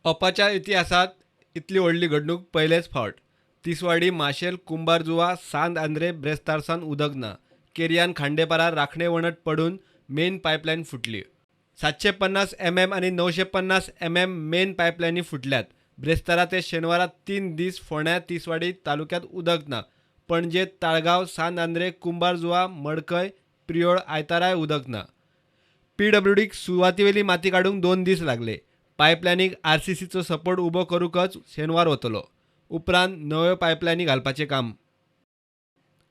अपाच्या इतिहासात इतली व्हडली घडणूक पयलेच फावट. तिसवाडी माशेल कुंभारजुवा सांत आंद्रे ब्रेस्तारसान उदक ना. केरियान खांडेपारा राखणे वणट पडून मेन पायपलायन फुटली. 750 mm आणि 950 mm मेन पायपलायनी फुटल्यात. ब्रेस्तारा ते शेनवारा 3 दीस फोंड्या तिसवाडी तालुक्यात उदक ना. पणजे ताळगाव सांत आंद्रे कुंभारजुवा मडकय प्रियोळ आयताराय उदक ना. PWDक सुवातेवेली माती काढूंक 2 दीस लागले. पायपलायनीक RCCचो सपोर्ट उबो करूकच शेनवार वतलो. उपरांत नव्यो पायपलायनी घालपाचें काम.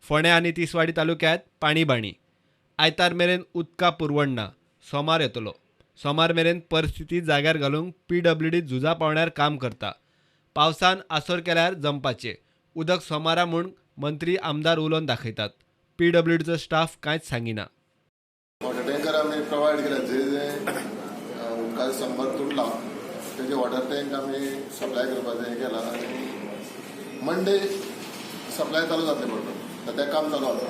फोंड्या आनी तिसवाडी तालुक्यांत पाणीबाणी. आयतार मेरेन उदका पुरवण ना. सोमार येतलो. सोमार मेरेन परिस्थिती जाग्यार घालूंक PWD झुजा पावंड्यार काम करता. पावसान आसोर केल्यार जमपाचें. उदक सोमारा म्हूण मंत्री आमदार उलोवन दाखयतात. PWDचो स्टाफ कांयच सांगिना. वॉटर टँकर आमी प्रोवायड केला. जे उदकाचो संबंद तुटला तेजे वॉटर टँक आमी सप्लाय करपाचें हें केलां आनी मंडे सप्लाय चालू जातलें पडटलें. तें काम चालू आसा.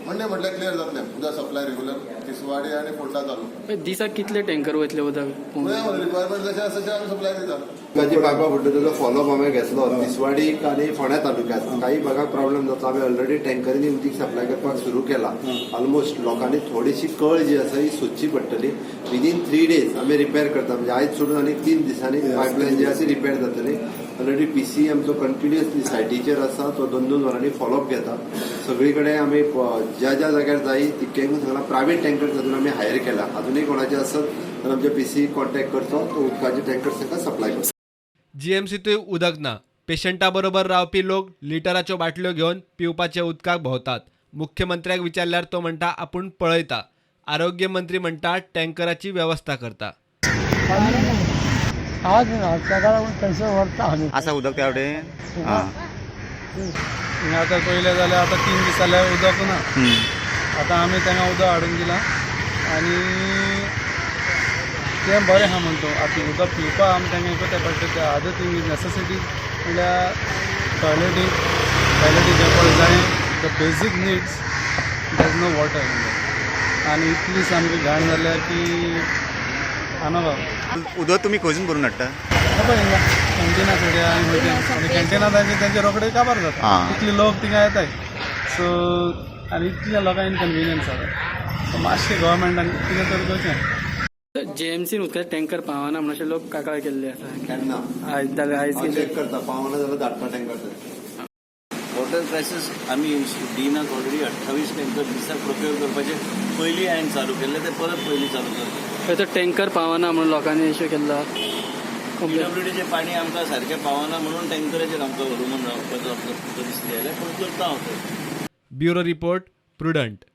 मंडे म्हटल्यार क्लियर जातलें. उदक सप्लाय रेग्युलर तिसवाडी आनी फोंडा चालू. दिसाक कितले टँकर वयतले उदक? रिक्वायरमेंट जशें आसा तशें आमी सप्लाय दिता. उदकाची पायपा फुटली तेजो फॉलोअप हांवें घेतलो तिसवाडीक आनी फोंड्या तालुक्यांत. काही भागात प्रॉब्लेम जाता. आमी ऑलरेडी टँकरींनी उदीक सप्लाय करपाक सुरू केला. ऑलमोस्ट लोकांनी थोडीशी कळ जी आसा ही सोदची पडटली. विदीन 3 days आमी रिपेर करता. म्हणजे आयज सोडून आनी 3 दिसांनी पायपलायन जी आसा ती रिपेर जातली. ऑलरेडी PC आमचो कंटिन्युअसली सायटीचेर आसा. तो 2-2 वरांनी फॉलोअप घेता. सगळी कडेन आमी ज्या ज्या जाग्यार जाय तितक्यांकूच सांगला. प्रायव्हेट टँकर तातूंत आमी हायर केला. अजूनही कोणाचे आसत तर आमच्या PC कॉन्टॅक्ट करचो. तो उदकाचे टँकर तांकां सप्लाय करता. GMCतूय उदक ना. पेशंटा बरोबर रावपी लोक लिटराच्यो बाटल्यो घेवन पिवपाचे उदकाक भोंवतात. मुख्यमंत्र्याक विचारल्यार तो म्हणटा आपूण पळयता. आरोग्य मंत्री म्हणटा टँकराची व्यवस्था करता. आसा उदक त्या वटेन? आता पयले जाल्यार आता 3 दीस जाल्यार उदक ना. आता आमी तांकां उदक हाडून दिलां आनी तें बरें आहा म्हणतो. आतां उदक पिवपाक आमी तांकां कोता पडटा. आदर थिंग इज नेसेसिटी म्हणल्यार टॉयलेटीक जें पळय जाय the basic needs there is no water. आनी इतली सामकी घाण जाल्या की आना उदक तुमी खंयसून भरून हाडटा? कॅन्टिना कडेन आनी कॅन्टिना तेंचे रोखडे काबार जाता. इतले लोक थिंगा येताय. सो आनी इतल्या लोकांक इनकन्विनियन्स जाता. सो मातशें गव्हर्मेंटान कितें तरी करचें. JMCन उदकाचे टँकर पावना म्हणून अशे लोक कागाळ केल्ले आसा. केन्ना आयज जाल्यार आयज चेक करता. पावना जाल्यार धाडटा टँकर. वॉटर क्रायसीस आमी डिनाक ऑलरेडी 28 टँकर दिसाक प्रोक्योर करपाचे पयलीं हांवें चालू केल्ले ते परत पयलीं चालू करता. तो टँकर पावना म्हणून लोकांनी इश्यू केला. PWDचें पाणी आमकां सारकें पावना म्हणून टँकराचेर आमकां व्हरून रावपाचो परिस्थिती आयल्या. पूण करता हांव ते. Bureau report prudent.